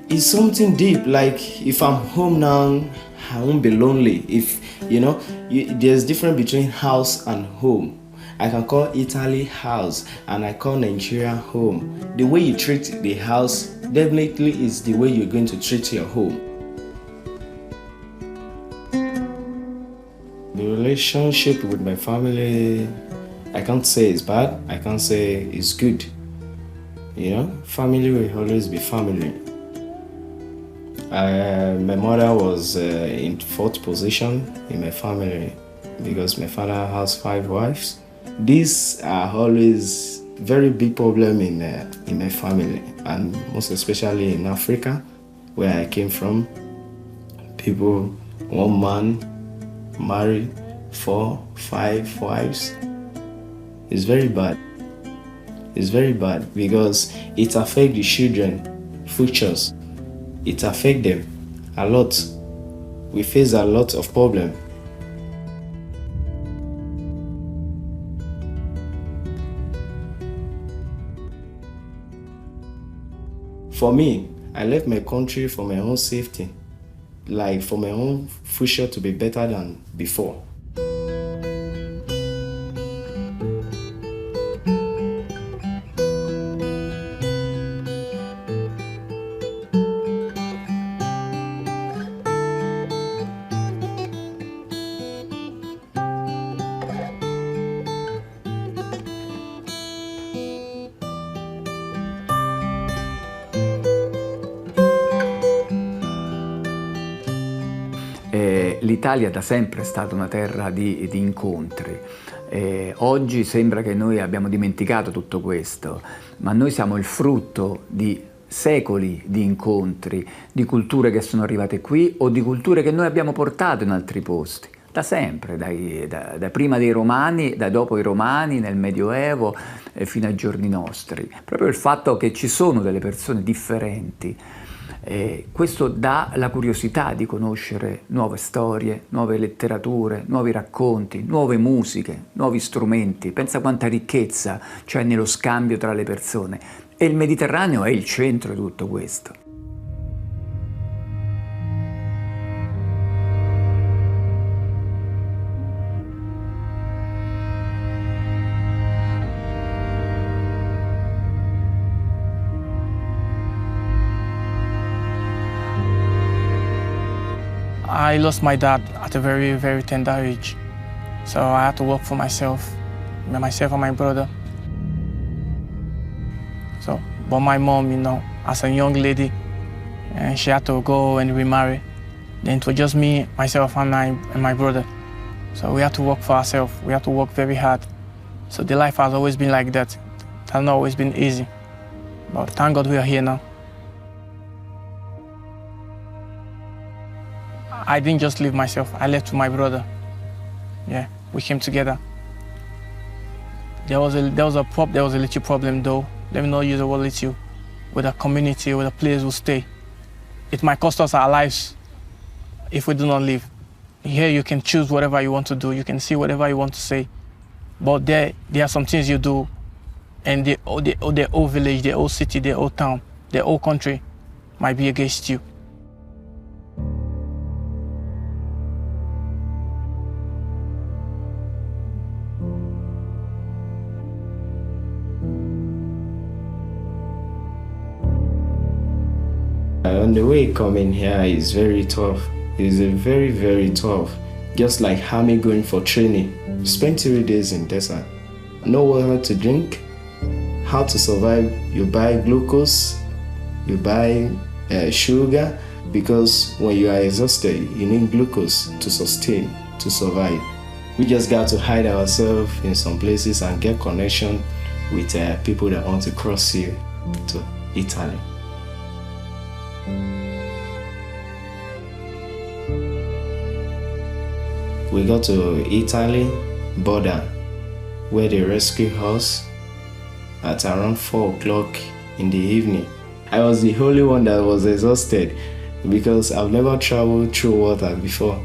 It's something deep. Like if I'm home now, I won't be lonely. If there's difference between house and home. I can call Italy house and I call Nigeria home. The way you treat the house definitely is the way you're going to treat your home. The relationship with my family, I can't say it's bad, I can't say it's good. Family will always be family. My mother was in fourth position in my family because my father has 5 wives. These are always very big problem in my family, and most especially in Africa, where I came from. People, one man marry 4, 5 wives. It's very bad. It's very bad because it affects the children, futures. It affects them a lot. We face a lot of problems. For me, I left my country for my own safety, like for my own future to be better than before. L'Italia da sempre è stata una terra di incontri. Oggi sembra che noi abbiamo dimenticato tutto questo, ma noi siamo il frutto di secoli di incontri, di culture che sono arrivate qui o di culture che noi abbiamo portato in altri posti. Da sempre, da prima dei Romani, da dopo i Romani, nel Medioevo, fino ai giorni nostri. Proprio il fatto che ci sono delle persone differenti, questo dà la curiosità di conoscere nuove storie, nuove letterature, nuovi racconti, nuove musiche, nuovi strumenti. Pensa quanta ricchezza c'è nello scambio tra le persone. E il Mediterraneo è il centro di tutto questo. I lost my dad at a very, very tender age. So I had to work for myself and my brother. But my mom, as a young lady, she had to go and remarry. Then it was just me, myself, and my brother. So we had to work for ourselves. We had to work very hard. So the life has always been like that. It has not always been easy. But thank God we are here now. I didn't just leave myself, I left with my brother. Yeah, we came together. There was a little problem though. Let me not use the word little. With a community, with a place we stay. It might cost us our lives if we do not leave. Here you can choose whatever you want to do, you can see whatever you want to say. But there are some things you do, and the whole village, the whole city, the whole town, the whole country might be against you. On the way coming here is very tough. It's very, very tough. Just like army going for training. You spend 3 days in desert. No water to drink. How to survive? You buy glucose. You buy sugar. Because when you are exhausted, you need glucose to sustain, to survive. We just got to hide ourselves in some places and get connection with people that want to cross here to Italy. We got to Italy border where they rescued us at around 4 o'clock in the evening. I was the only one that was exhausted because I've never traveled through water before.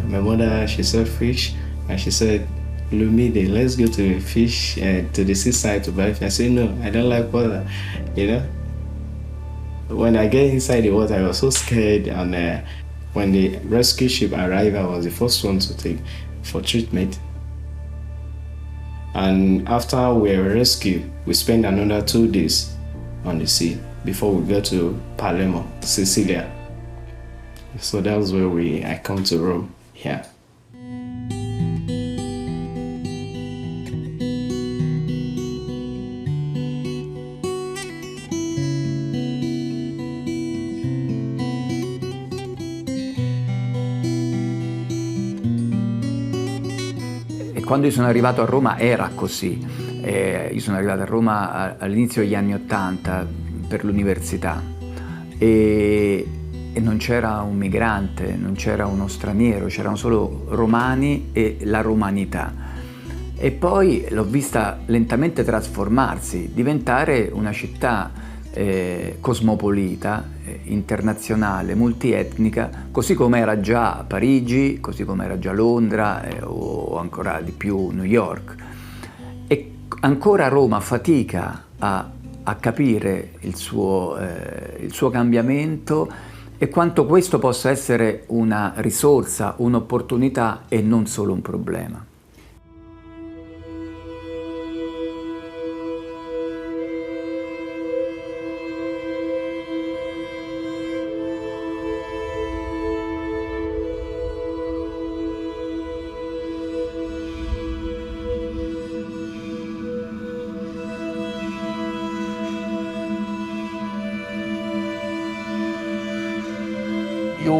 My mother, she said fish, and she said Olumide, let's go to to the seaside to buy fish. I said, no, I don't like water, you know. When I get inside the water, I was so scared, and when the rescue ship arrived, I was the first one to take for treatment. And after we were rescued, we spent another 2 days on the sea before we got to Palermo, Sicily. So that was where I come to Rome here. Quando io sono arrivato a Roma era così. Io sono arrivato a Roma all'inizio degli anni '80 per l'università e non c'era un migrante, non c'era uno straniero, c'erano solo romani e la romanità. E poi l'ho vista lentamente trasformarsi, diventare una città cosmopolita, internazionale, multietnica, così come era già Parigi, così come era già Londra o ancora di più New York. E ancora Roma fatica a capire il suo cambiamento e quanto questo possa essere una risorsa, un'opportunità e non solo un problema.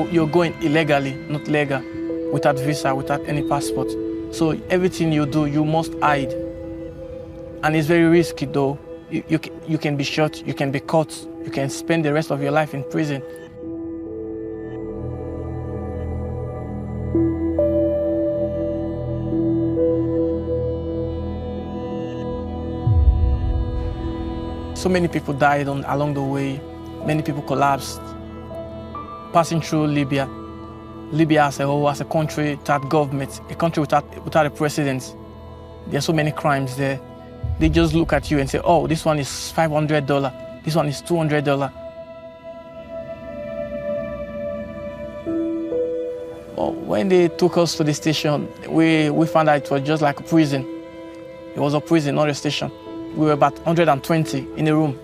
You're going illegally, not legal, without visa, without any passport. So everything you do, you must hide. And it's very risky though. You can be shot, you can be caught, you can spend the rest of your life in prison. So many people died along the way, many people collapsed. Passing through Libya. Libya as a whole, as a country without government, a country without a president. There are so many crimes there. They just look at you and say, oh, this one is $500, this one is $200. Well, when they took us to the station, we found out it was just like a prison. It was a prison, not a station. We were about 120 in a room.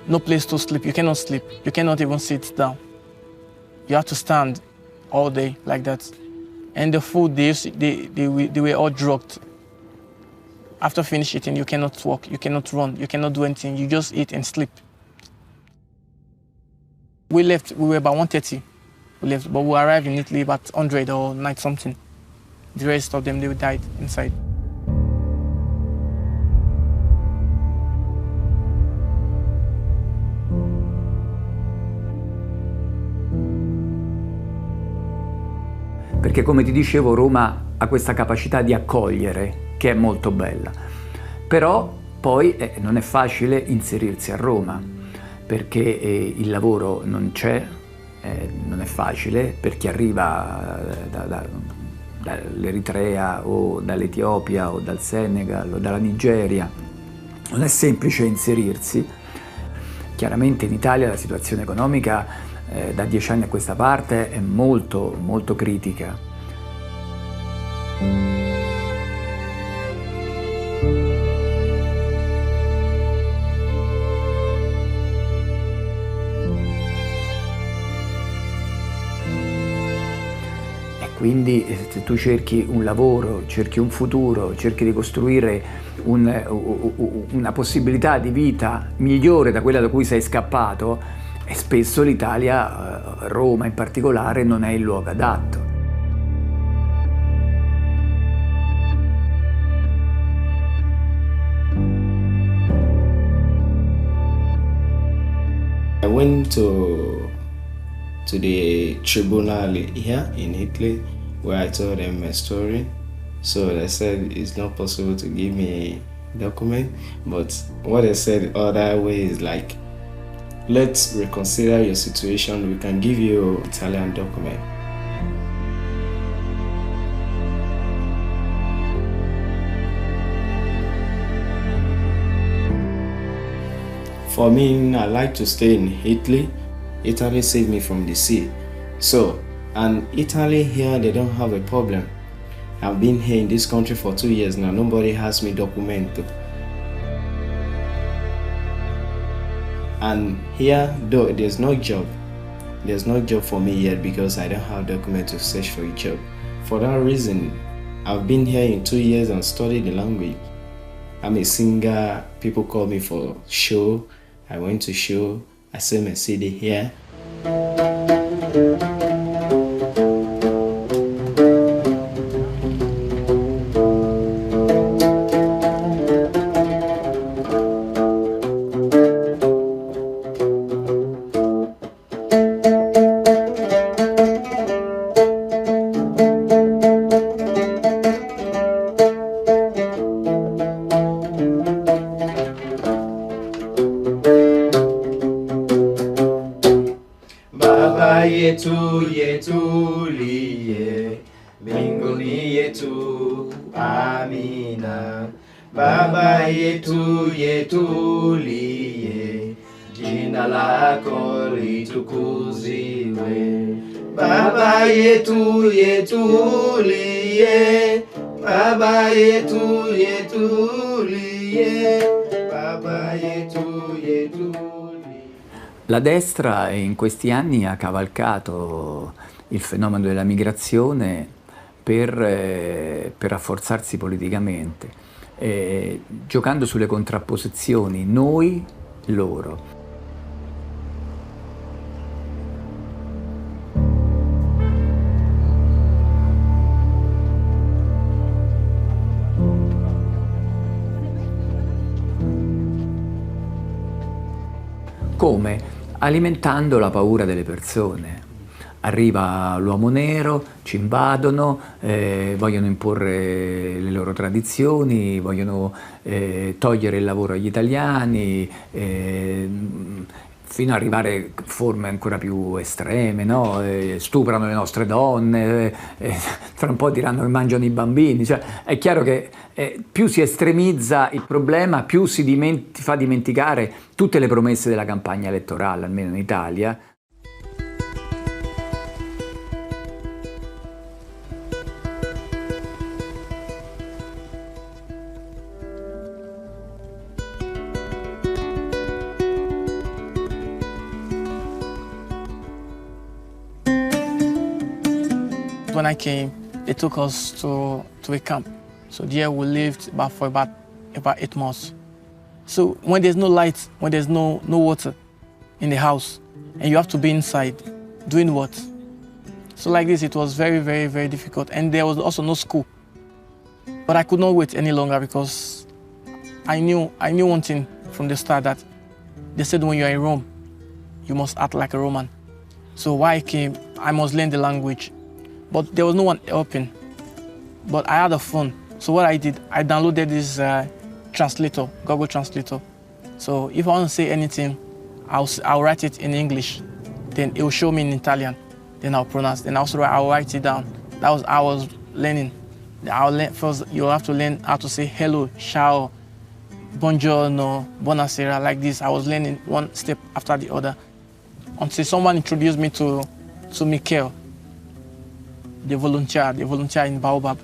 No place to sleep, you cannot sleep. You cannot even sit down. You have to stand all day like that. And the food, they were all drugged. After finishing eating, you cannot walk, you cannot run, you cannot do anything. You just eat and sleep. We left, we were about 1:30. We left, but we arrived in Italy about 100 or 90 something. The rest of them, they died inside. Perché come ti dicevo Roma ha questa capacità di accogliere che è molto bella, però poi non è facile inserirsi a Roma perché il lavoro non c'è, non è facile per chi arriva dall'Eritrea o dall'Etiopia o dal Senegal o dalla Nigeria, non è semplice inserirsi. Chiaramente in Italia la situazione economica da 10 anni a questa parte è molto, molto critica. E quindi se tu cerchi un lavoro, cerchi un futuro, cerchi di costruire una possibilità di vita migliore da quella da cui sei scappato, e spesso l'Italia, Roma in particolare, non è il luogo adatto. I went to the tribunal here in Italy where I told them my story. So they said it's not possible to give me a document, but what they said other way is like, let's reconsider your situation, we can give you an Italian document. For me, I like to stay in Italy. Italy saved me from the sea. So, and Italy here, they don't have a problem. I've been here in this country for 2 years now. Nobody has me documented. And here, though, there's no job. There's no job for me yet because I don't have documents to search for a job. For that reason, I've been here in 2 years and studied the language. I'm a singer. People call me for show. I went to show. I sell my CD here. Yetu yetu liye mbinguni yetu, amina. Baba yetu yetu liye, jina lako litukuziwe. Baba yetu yetu liye, Baba yetu yetu liye, Baba yetu yetu. La destra in questi anni ha cavalcato il fenomeno della migrazione per rafforzarsi politicamente, giocando sulle contrapposizioni noi, loro. Come? Alimentando la paura delle persone. Arriva l'uomo nero, ci invadono, vogliono imporre le loro tradizioni, vogliono togliere il lavoro agli italiani, fino ad arrivare a forme ancora più estreme, no? Stuprano le nostre donne, tra un po' diranno che mangiano i bambini. Cioè, è chiaro che più si estremizza il problema, più si fa dimenticare tutte le promesse della campagna elettorale, almeno in Italia. When I came, they took us to a camp. So there we lived for about 8 months. So when there's no light, when there's no water in the house, and you have to be inside, doing what? So like this, it was very, very, very difficult. And there was also no school. But I could not wait any longer because I knew one thing from the start, that they said when you're in Rome, you must act like a Roman. So why I came, I must learn the language. But there was no one helping. But I had a phone. So what I did, I downloaded this translator, Google Translator. So if I want to say anything, I'll write it in English. Then it will show me in Italian. Then I'll pronounce. Then I'll write it down. That was I was learning. First, you'll have to learn how to say hello, ciao, buongiorno, buonasera, like this. I was learning one step after the other until someone introduced me to Mikel, the volunteer in Baobab.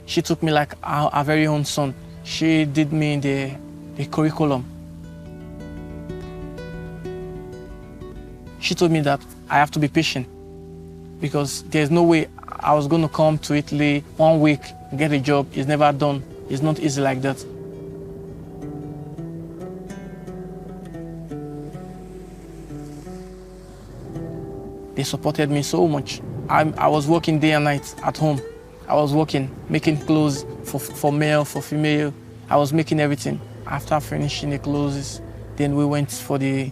She took me like our very own son. She did me the curriculum. She told me that I have to be patient because there's no way I was going to come to Italy 1 week, get a job. It's never done. It's not easy like that. They supported me so much. I was working day and night at home. I was working, making clothes for male, for female. I was making everything. After finishing the clothes, then we went for the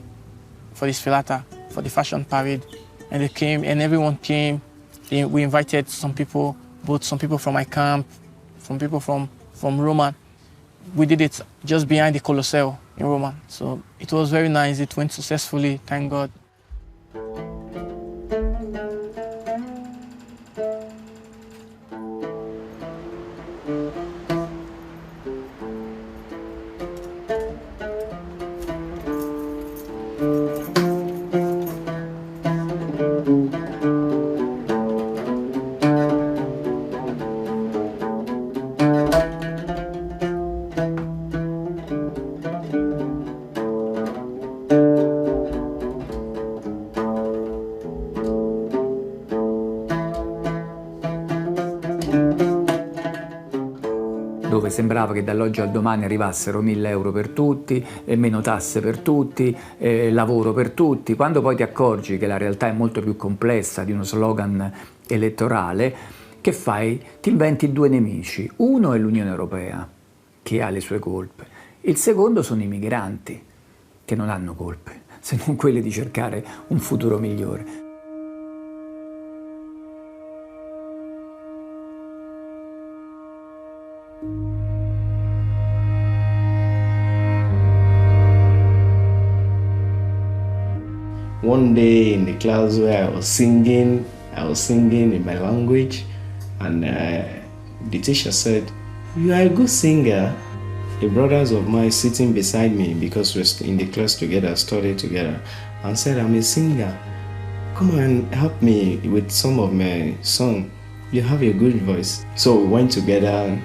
sfilata, for the fashion parade. And they came, and everyone came. We invited some people, both some people from my camp, some people from Roma. We did it just behind the Colosseum in Roma. So it was very nice. It went successfully, thank God. dove sembrava che dall'oggi al domani arrivassero 1.000 euro per tutti, meno tasse per tutti, lavoro per tutti. Quando poi ti accorgi che la realtà è molto più complessa di uno slogan elettorale, che fai? Ti inventi due nemici. Uno è l'Unione Europea, che ha le sue colpe. Il secondo sono i migranti, che non hanno colpe, se non quelle di cercare un futuro migliore. One day in the class where I was singing in my language, and the teacher said, "You are a good singer." The brothers of mine sitting beside me, because we're in the class together, studied together, and said, "I'm a singer. Come and help me with some of my song. You have a good voice." So we went together,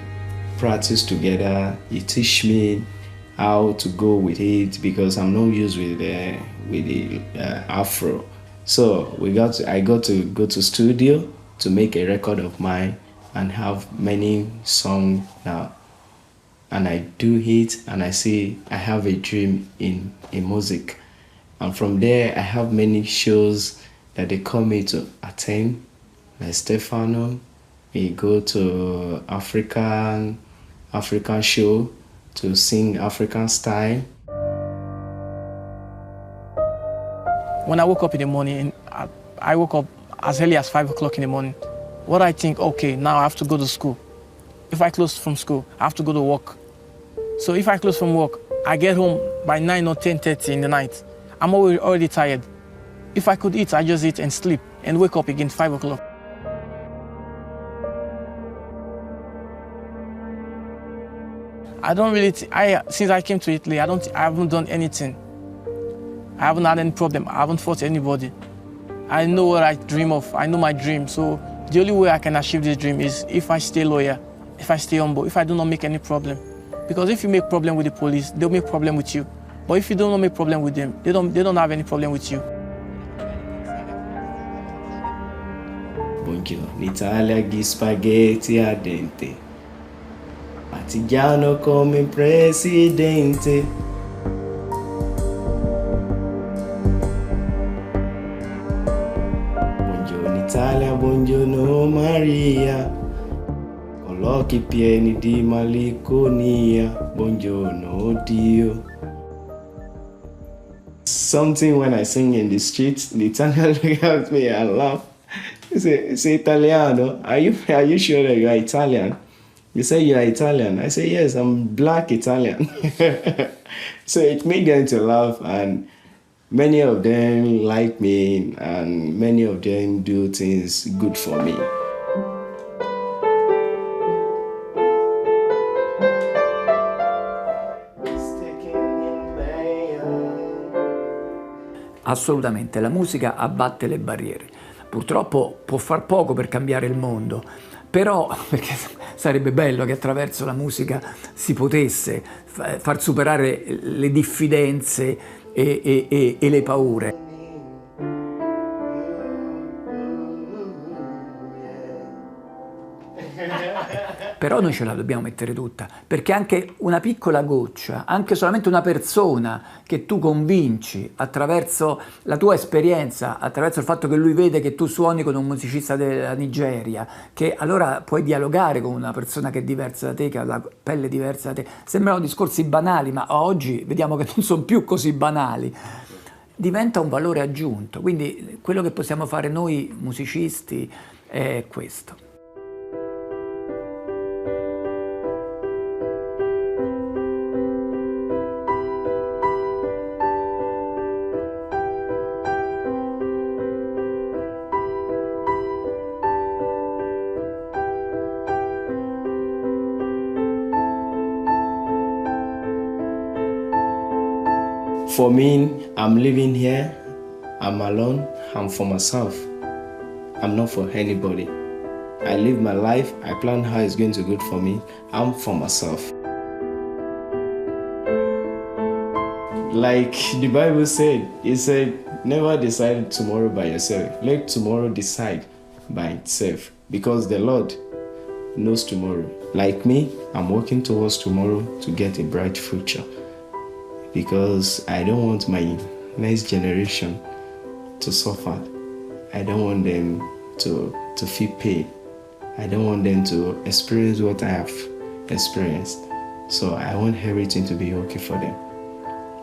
practiced together. He teach me how to go with it, because I'm not used with the afro. So I got to go to studio to make a record of mine and have many songs now. And I do it, and I say I have a dream in music. And from there I have many shows that they call me to attend, like Stefano. We go to African show to sing African style. When I woke up in the morning, I woke up as early as 5 o'clock in the morning. What I think, okay, now I have to go to school. If I close from school, I have to go to work. So if I close from work, I get home by 9 or 10:30 in the night. I'm already tired. If I could eat, I just eat and sleep and wake up again 5 o'clock. I don't really, since I came to Italy, I haven't done anything. I haven't had any problem. I haven't fought anybody. I know what I dream of. I know my dream. So the only way I can achieve this dream is if I stay loyal, if I stay humble, if I do not make any problem. Because if you make problem with the police, they'll make problem with you. But if you don't make problem with them, they don't have any problem with you. Buongiorno Italia, gli spaghetti al dente, partigiano come presidente. Italia, buongiorno Maria, con gli occhi pieni di malinconia, buongiorno Dio. Something when I sing in the streets, the Italian look at me and laugh. They say, Italiano, are you sure that you are Italian? You say you are Italian. I say, yes, I'm black Italian. So it made them to laugh, and many of them like me, and many of them do things good for me. Assolutamente, la musica abbatte le barriere. Purtroppo può far poco per cambiare il mondo, però, perché sarebbe bello che attraverso la musica si potesse far superare le diffidenze e le paure. Però noi ce la dobbiamo mettere tutta, perché anche una piccola goccia, anche solamente una persona che tu convinci attraverso la tua esperienza, attraverso il fatto che lui vede che tu suoni con un musicista della Nigeria, che allora puoi dialogare con una persona che è diversa da te, che ha la pelle diversa da te. Sembrano discorsi banali, ma oggi vediamo che non sono più così banali. Diventa un valore aggiunto, quindi quello che possiamo fare noi musicisti è questo. For me, I'm living here, I'm alone, I'm for myself. I'm not for anybody. I live my life, I plan how it's going to be good for me. I'm for myself. Like the Bible said, it said, never decide tomorrow by yourself. Let tomorrow decide by itself. Because the Lord knows tomorrow. Like me, I'm working towards tomorrow to get a bright future, because I don't want my next generation to suffer. I don't want them to feel pain. I don't want them to experience what I have experienced. So I want everything to be okay for them.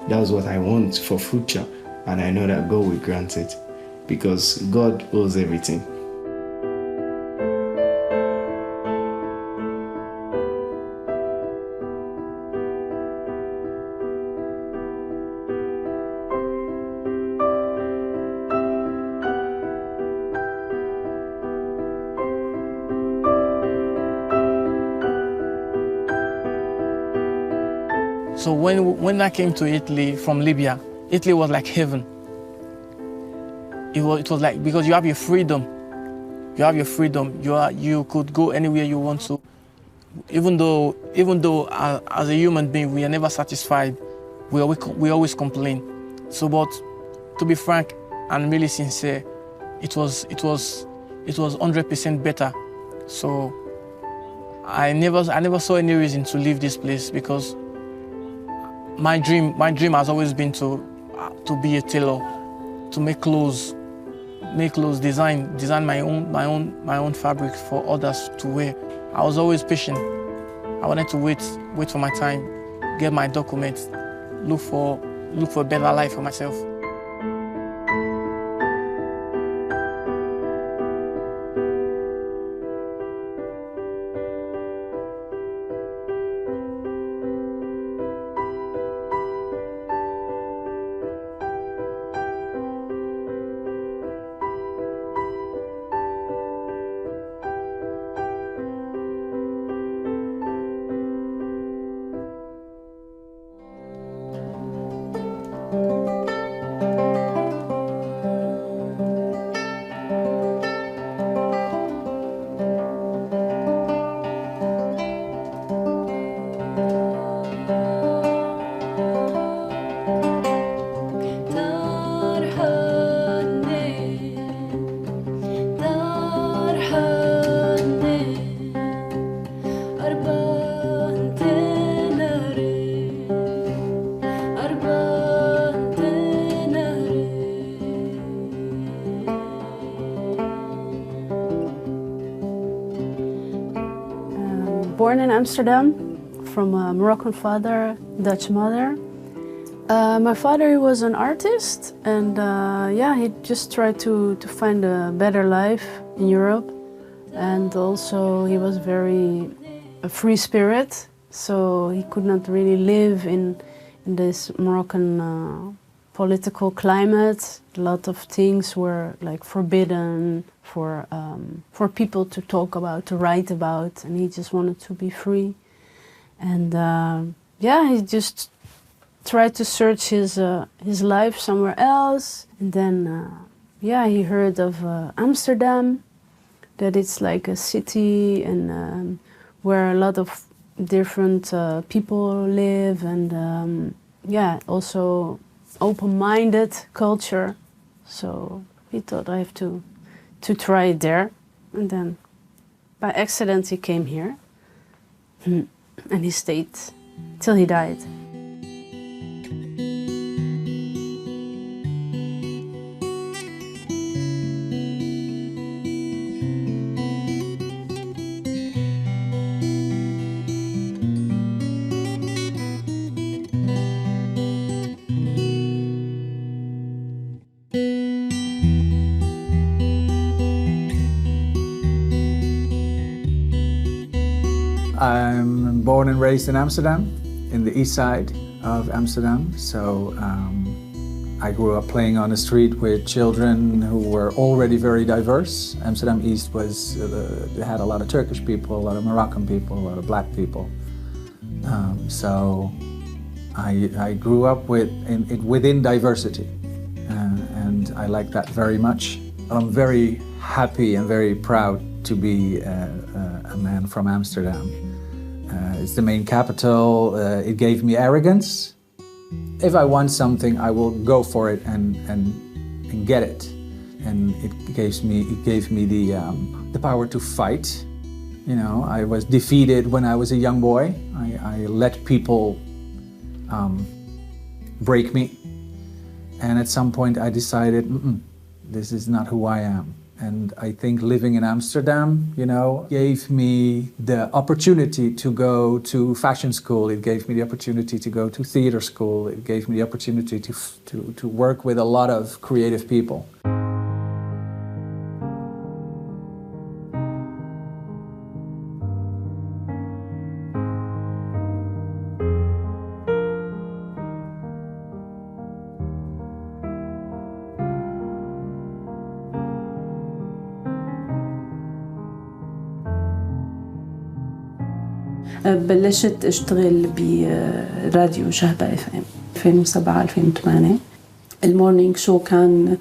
That's what I want for future, and I know that God will grant it, because God owes everything. So when I came to Italy from Libya, Italy was like heaven. It was like, because you have your freedom. You have your freedom. You could go anywhere you want to. Even though as a human being we are never satisfied, we always complain. So, but to be frank and really sincere, it was 100% better. So I never saw any reason to leave this place, because my dream has always been to be a tailor, to make clothes, design my own fabric for others to wear. I was always patient. I wanted to wait for my time, get my documents, look for a better life for myself. Born in Amsterdam, from a Moroccan father, Dutch mother. My father, he was an artist, and yeah, he just tried to find a better life in Europe. And also he was a free spirit, so he could not really live in this Moroccan political climate. A lot of things were like forbidden for people to talk about, to write about, and he just wanted to be free. And yeah, he just tried to search his life somewhere else. And then yeah, he heard of Amsterdam, that it's like a city and where a lot of different people live, and yeah, also open-minded culture. So he thought, I have to try it there. And then by accident he came here and he stayed till he died. I'm born and raised in Amsterdam, in the east side of Amsterdam. So I grew up playing on the street with children who were already very diverse. Amsterdam East they had a lot of Turkish people, a lot of Moroccan people, a lot of black people. So I grew up within diversity, and I like that very much. I'm very happy and very proud to be a man from Amsterdam. It's the main capital. It gave me arrogance. If I want something, I will go for it and get it. And it gave me the power to fight You know, I was defeated when I was a young boy. I let people break me. And at some point I decided, this is not who I am. And I think living in Amsterdam, you know, gave me the opportunity to go to fashion school. It gave me the opportunity to go to theater school. It gave me the opportunity to work with a lot of creative people. بلشت اشتغل براديو شهبة اف ام 2007 2008. المورنينج شو كان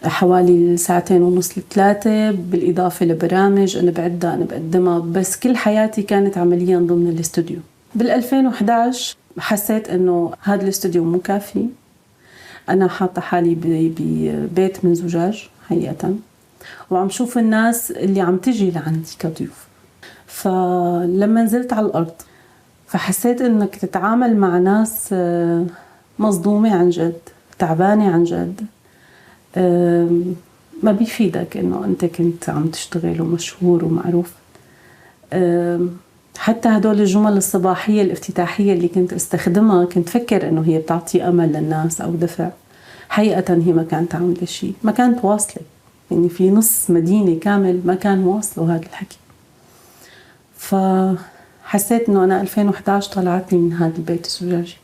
حوالي 2.5 ل3 بالإضافة لبرامج أنا بعدها أنا بقدمها، بس كل حياتي كانت عمليا ضمن الاستوديو. بال2011 حسيت إنه هذا الاستوديو مو كافي. أنا حاطة حالي ببيت من زجاج حقيقة، وعم شوف الناس اللي عم تجي لعندي كضيوف. فلما نزلت على الأرض فحسيت إنك تتعامل مع ناس مصدومة عن جد، تعبانة عن جد، ما بيفيدك إنه أنت كنت عم تشتغل ومشهور ومعروف. حتى هدول الجمل الصباحية الافتتاحية اللي كنت استخدمها كنت فكر إنه هي بتعطي أمل للناس أو دفع، حقيقة هي ما كانت عاملة شيء، ما كانت واصلة. يعني في نص مدينة كامل ما كان واصلوا هذا الحكي. فحسيت إنه أنا 2011 طلعتني من هذا البيت الزجاجي.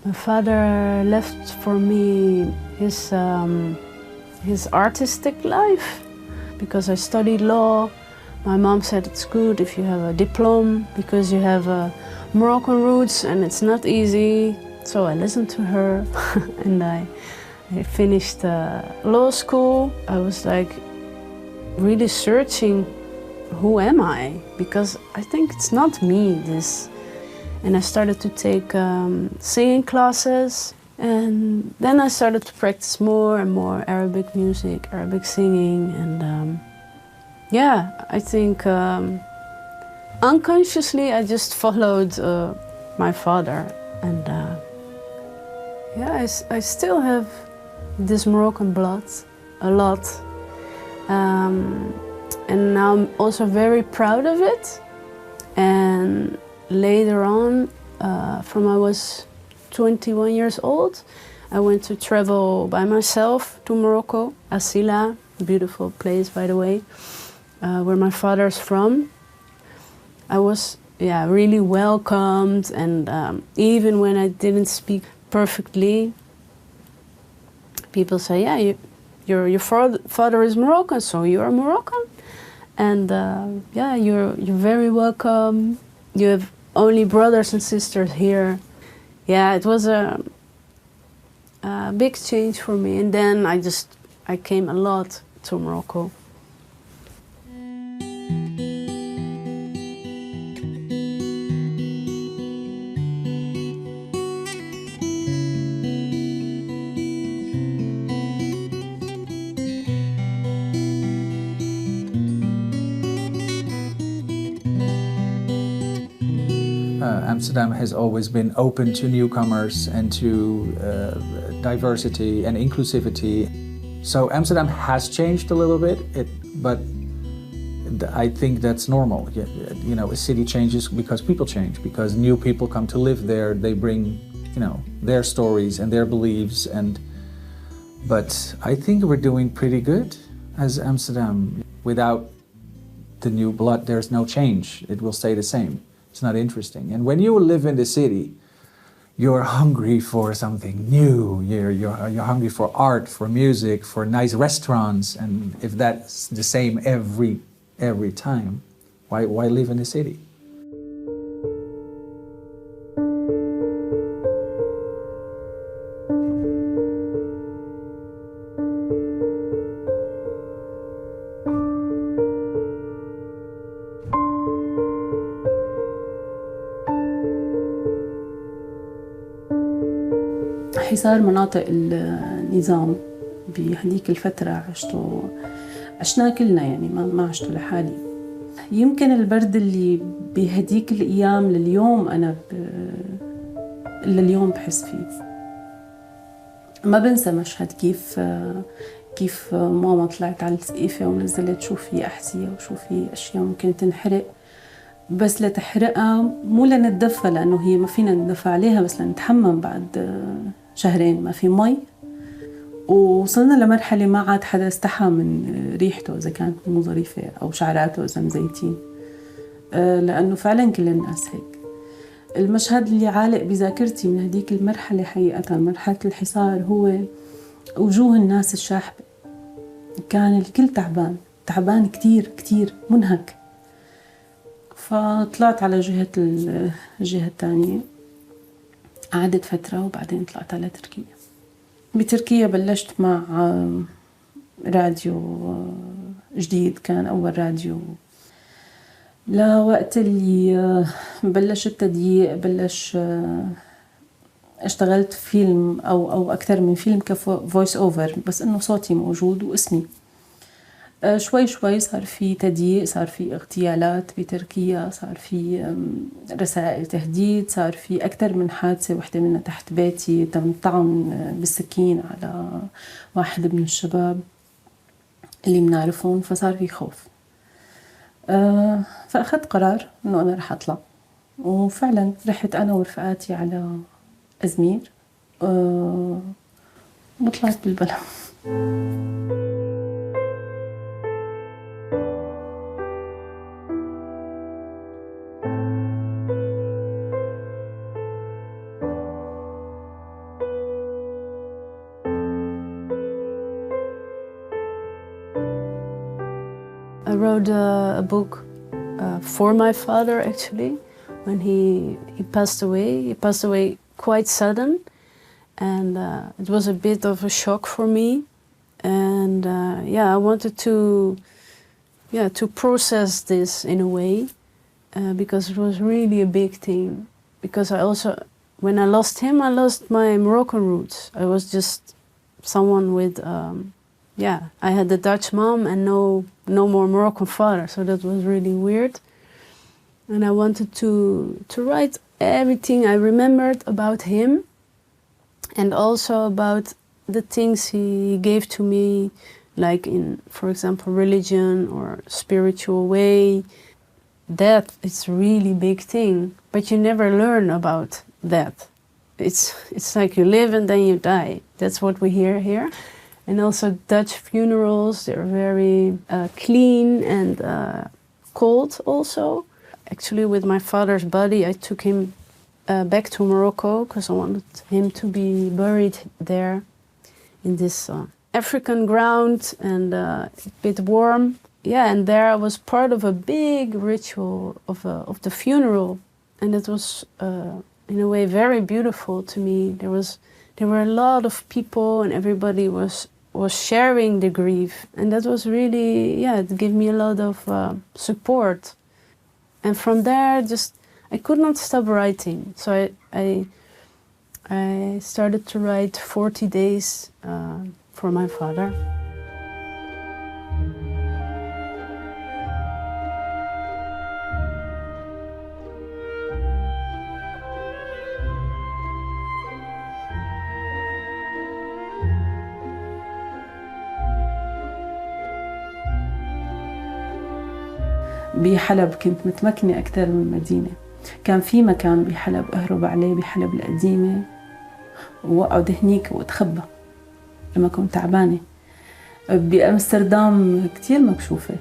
My father left for me his artistic life because I studied law. My mom said it's good if you have a diploma because you have Moroccan roots and it's not easy. So I listened to her and I finished law school. I was like really searching, who am I? Because I think it's not me, this. And I started to take singing classes, and then I started to practice more and more Arabic music, Arabic singing, and yeah, I think unconsciously I just followed my father, and yeah, I still have this Moroccan blood, a lot, and now I'm also very proud of it. And later on, from I was 21 years old, I went to travel by myself to Morocco, Asila, beautiful place by the way, where my father's from. I was really welcomed, and even when I didn't speak perfectly, people say, yeah, your father is Moroccan, so you are Moroccan, and yeah, you're very welcome. You have only brothers and sisters here. Yeah, it was a big change for me, and then I came a lot to Morocco. Amsterdam has always been open to newcomers and to diversity and inclusivity. So Amsterdam has changed a little bit, but I think that's normal. You know, a city changes because people change, because new people come to live there. They bring, you know, their stories and their beliefs, but I think we're doing pretty good as Amsterdam. Without the new blood, there's no change. It will stay the same. It's not interesting. And when you live in the city, you're hungry for something new. You're hungry for art, for music, for nice restaurants. And if that's the same every time, why live in the city? حصار مناطق النظام بهديك الفترة عشناه كلنا، يعني ما عشته لحالي. يمكن البرد اللي بهديك الأيام لليوم أنا لليوم بحس فيه. ما بنسى مشهد كيف ماما طلعت على السقيفة ونزلت شو في أحذية وشو في أشياء ممكن تنحرق، بس لتحرقها مو لنتدفى، لأنه هي ما فينا ندفى عليها، بس لنتحمم بعد شهرين ما في مي. وصلنا لمرحلة ما عاد حدا استحى من ريحته إذا كانت مو ظريفة أو شعراته إذا مزيتين، لأنه فعلا كل الناس هيك. المشهد اللي عالق بذاكرتي من هديك المرحلة حقيقة مرحلة الحصار هو وجوه الناس الشاحبة. كان الكل تعبان كتير كتير منهك. فطلعت على الجهة الثانية، قعدت فترة وبعدين طلعت على تركيا. بتركيا بلشت مع راديو جديد، كان أول راديو. لوقت اللي بلش التضييق اشتغلت فيلم أو أكثر من فيلم كفويس أوفر، بس إنه صوتي موجود واسمي. شوي شوي صار في تضييق، صار في اغتيالات بتركيا، صار في رسائل تهديد، صار في أكثر من حادثة، واحدة منها تحت بيتي تم طعن بالسكين على واحد من الشباب اللي بنعرفهم، فصار في خوف. فأخذت قرار إنه أنا رح أطلع، وفعلا رحت أنا ورفقاتي على أزمير وطلعت بالبلد. I wrote a book for my father, actually, when he passed away. He passed away quite sudden, and it was a bit of a shock for me. And I wanted to process this in a way, because it was really a big thing. Because when I lost him, I lost my Moroccan roots. I was just someone with I had the Dutch mom and no more Moroccan father, so that was really weird. And I wanted to write everything I remembered about him, and also about the things he gave to me, like in, for example, religion or spiritual way. Death is a really big thing, but you never learn about that. It's like you live and then you die. That's what we hear here. And also Dutch funerals, they're very clean and cold also. Actually, with my father's body, I took him back to Morocco because I wanted him to be buried there in this African ground and a bit warm. Yeah, and there I was part of a big ritual of the funeral. And it was, in a way, very beautiful to me. There were a lot of people and everybody was sharing the grief. And that was really, it gave me a lot of support. And from there, I could not stop writing. So I started to write 40 days for my father. بحلب كنت متمكنة أكثر من مدينة. كان في مكان بحلب أهرب عليه بحلب القديمة وأقعد هنيك وأتخبى لما كنت تعبانة. بأمستردام كتير مكشوفة،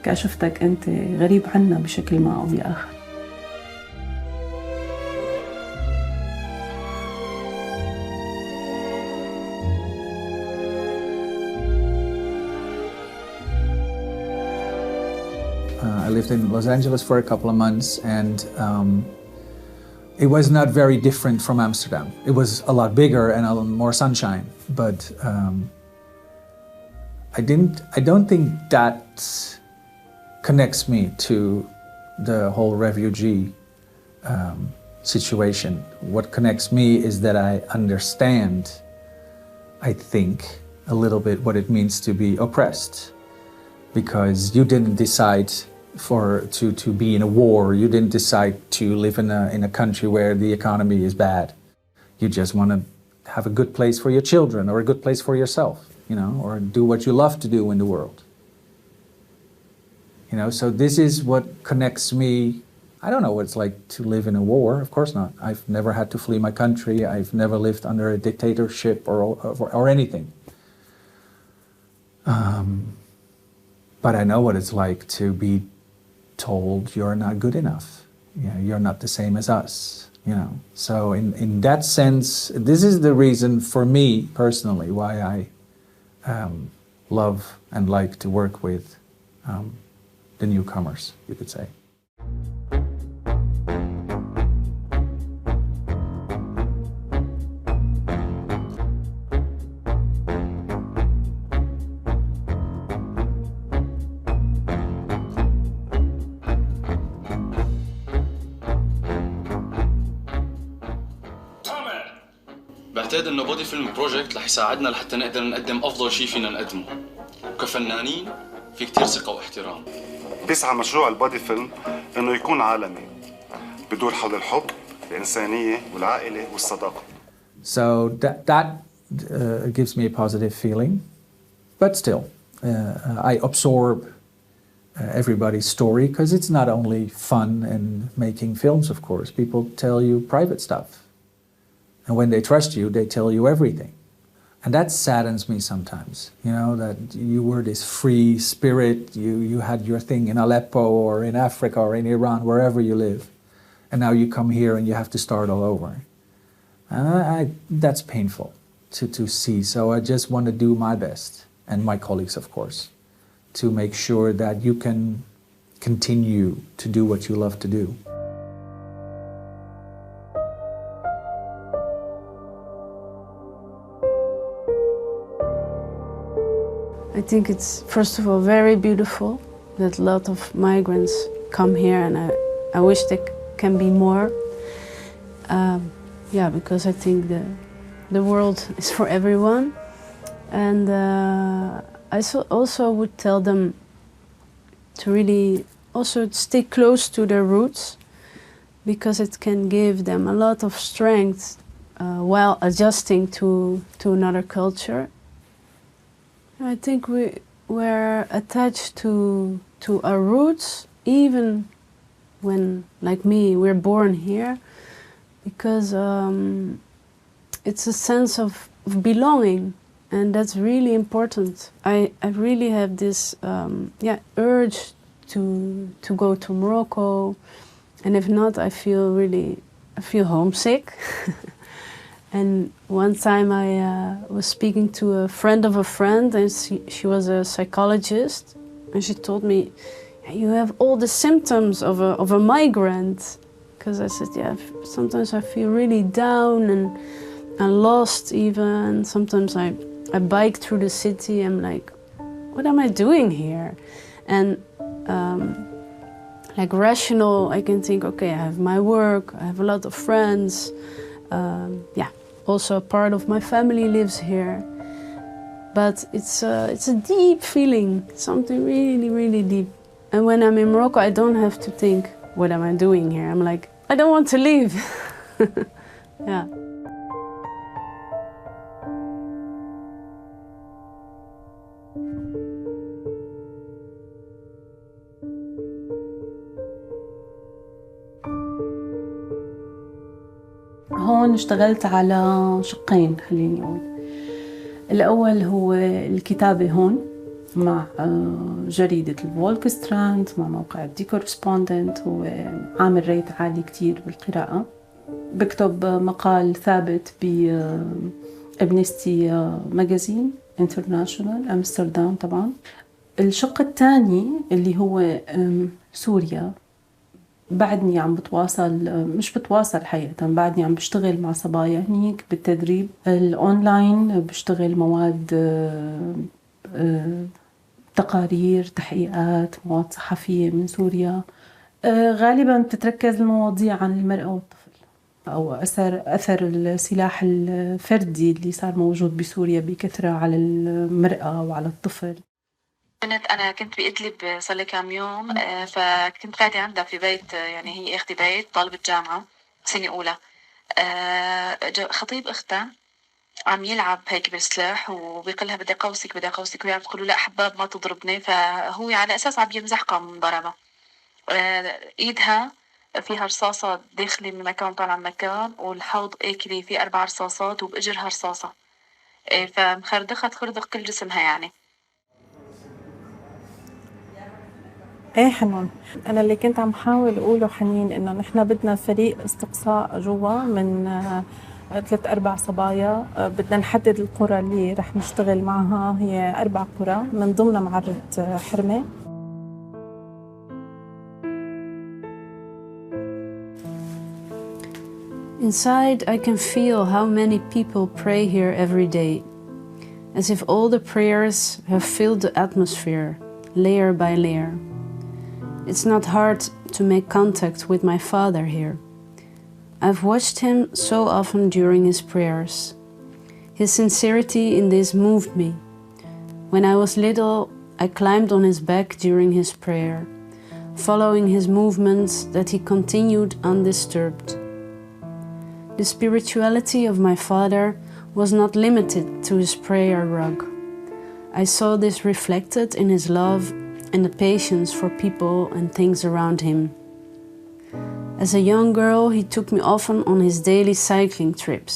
كشفتك أنت غريب عنا بشكل ما أو بآخر. I lived in Los Angeles for a couple of months, and it was not very different from Amsterdam. It was a lot bigger and a lot more sunshine, but I don't think that connects me to the whole refugee situation. What connects me is that I understand, I think, a little bit what it means to be oppressed, because you didn't decide to be in a war. You didn't decide to live in a country where the economy is bad. You just want to have a good place for your children, or a good place for yourself, you know, or do what you love to do in the world. You know, so this is what connects me. I don't know what it's like to live in a war, of course not. I've never had to flee my country. I've never lived under a dictatorship or anything. But I know what it's like to be told you're not good enough. You know, you're not the same as us, you know. So in that sense, this is the reason for me personally why I love and like to work with the newcomers, you could say. بعتقد انه بودي فيلم بروجكت رح يساعدنا لحتى نقدر نقدم افضل شيء فينا نقدمه. وكفنانين في كتير ثقة واحترام. بيسعى مشروع البودي فيلم انه يكون عالمي، بدور حول الحب، الإنسانية والعائلة والصداقة. So that gives me a positive feeling, but still, I absorb everybody's story, because it's not only fun and making films, of course. People tell you private stuff. And when they trust you, they tell you everything. And that saddens me sometimes, you know, that you were this free spirit, you had your thing in Aleppo or in Africa or in Iran, wherever you live. And now you come here and you have to start all over. And that's painful to see. So I just want to do my best, and my colleagues, of course, to make sure that you can continue to do what you love to do. I think it's, first of all, very beautiful that a lot of migrants come here, and I wish there can be more. Yeah, because I think the world is for everyone. And I also would tell them to really also stay close to their roots, because it can give them a lot of strength while adjusting to another culture. I think we're attached to our roots, even when, like me, we're born here, because it's a sense of belonging, and that's really important. I really have this urge to go to Morocco, and if not, I feel homesick. And one time I was speaking to a friend of a friend, and she was a psychologist, and she told me, "You have all the symptoms of a migrant." Because I said, yeah, sometimes I feel really down and lost even. Sometimes I bike through the city, I'm like, what am I doing here? And like rational, I can think, okay, I have my work, I have a lot of friends. Also a part of my family lives here, but it's a deep feeling, something really, really deep. And when I'm in Morocco, I don't have to think, what am I doing here? I'm like, I don't want to leave. Yeah. هون اشتغلت على شقين، خليني أقول. الأول هو الكتابة هون مع جريدة الفولكستراند، مع موقع دي كورسبوندنت، هو عامل ريت عالي كتير بالقراءة. بكتب مقال ثابت بأمنستي ماجازين انترناشونال أمستردام طبعا. الشق الثاني اللي هو سوريا، بعدني عم بتواصل، مش بتواصل حقيقة، بعدني عم بشتغل مع صبايا هنيك بالتدريب الأونلاين، بشتغل مواد تقارير، تحقيقات، مواد صحفية من سوريا. غالبا بتتركز المواضيع عن المرأة والطفل، أو أثر السلاح الفردي اللي صار موجود بسوريا بكثرة على المرأة وعلى الطفل. أنا كنت بإدلب صار لي كام يوم، فكنت قاعدة عندها في بيت، يعني هي أختي بيت طالبة جامعة سنة أولى. خطيب أختها عم يلعب هيك بالسلاح وبيقلها بدي أقوسك بدي أقوسك، وهي عم تقول له لا حباب ما تضربني، فهو على أساس عم يمزح قام ضربها. إيدها فيها رصاصة داخلة من مكان طالعة من مكان، والحوض آكلي فيه 4 رصاصات وبإجرها رصاصة، فمخردخت خردق كل جسمها يعني. ايه حنون، انا اللي كنت عم حاول اقوله حنين انه نحن بدنا فريق استقصاء جوا من 3-4 صبايا. بدنا نحدد القرى اللي رح نشتغل معها، هي 4 قرى من ضمنها معرة حرمة. Inside, I can feel how many people pray here every day, as if all the prayers have filled the atmosphere, layer by layer. It's not hard to make contact with my father here. I've watched him so often during his prayers. His sincerity in this moved me. When I was little, I climbed on his back during his prayer, following his movements that he continued undisturbed. The spirituality of my father was not limited to his prayer rug. I saw this reflected in his love and the patience for people and things around him. As a young girl, he took me often on his daily cycling trips.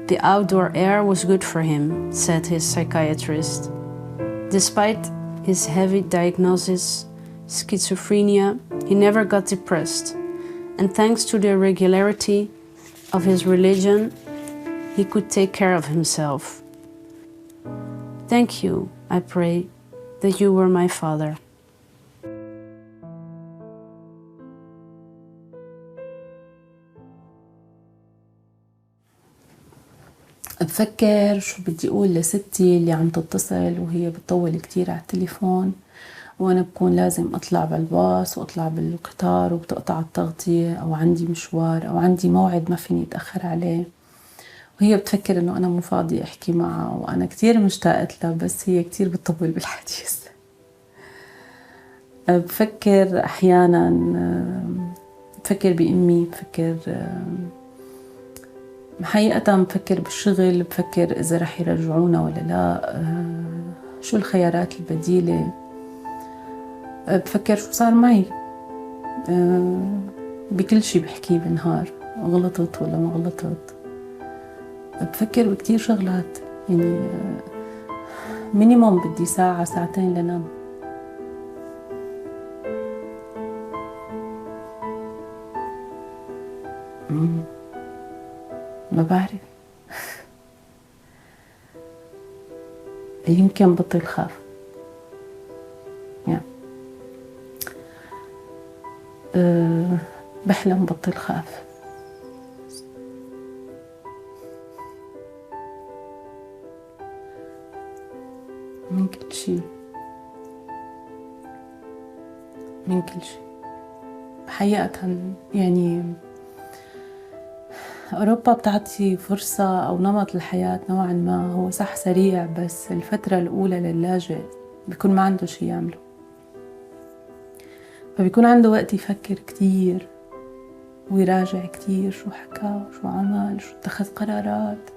The outdoor air was good for him, said his psychiatrist. Despite his heavy diagnosis, schizophrenia, he never got depressed, and thanks to the regularity of his religion, he could take care of himself. Thank you, I pray, that you were my father. بفكر شو بدي أقول لستي اللي عم تتصل وهي بتطول كتير على التليفون، وأنا بكون لازم أطلع بالباص وأطلع بالقطار وبتقطع التغطية، أو عندي مشوار أو عندي موعد ما فيني أتأخر عليه، وهي بتفكر إنه أنا مو فاضية أحكي معها وأنا كتير مشتاقة لها، بس هي كتير بتطول بالحديث. بفكر أحيانا، بفكر بأمي، بفكر حقيقة، بفكر بالشغل، بفكر إذا رح يرجعونا ولا لا، شو الخيارات البديلة، بفكر شو صار معي، بكل شي بحكيه بالنهار، غلطت ولا ما غلطت. بفكر بكتير شغلات، يعني مينيموم بدي ساعة ساعتين لنام. ما بعرف. يمكن بطل خاف. بحلم بطل خاف. من كل شي، من كل شي حقيقة. يعني أوروبا بتعطي فرصة أو نمط الحياة نوعا ما هو صح سريع، بس الفترة الأولى للاجئ بيكون ما عنده شي يعمله، فبيكون عنده وقت يفكر كتير ويراجع كتير شو حكى وشو عمل شو اتخذ قرارات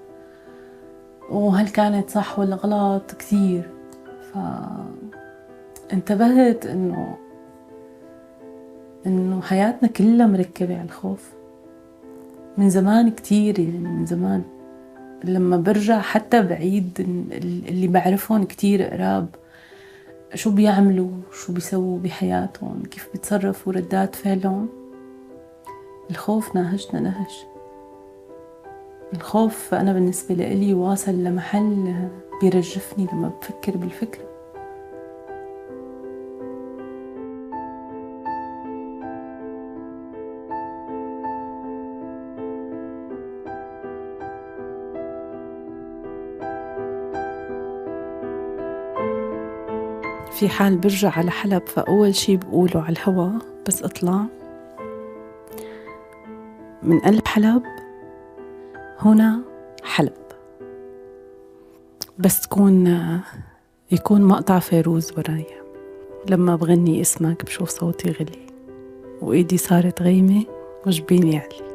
وهل كانت صح ولا غلط كتير. فانتبهت إنه حياتنا كلها مركبة على الخوف من زمان كتير، يعني من زمان. لما برجع حتى بعيد اللي بعرفهم كتير قراب شو بيعملوا شو بيسووا بحياتهم كيف بيتصرفوا ردات فعلهم، الخوف ناهشنا نهش. الخوف أنا بالنسبة لي واصل لمحل بيرجفني لما بفكر بالفكرة. في حال برجع على حلب فأول شي بقوله على الهوا بس أطلع من قلب حلب، هنا حلب، بس يكون مقطع فيروز وراي. لما بغني اسمك بشوف صوتي غلي وإيدي صارت غيمة وجبيني علي.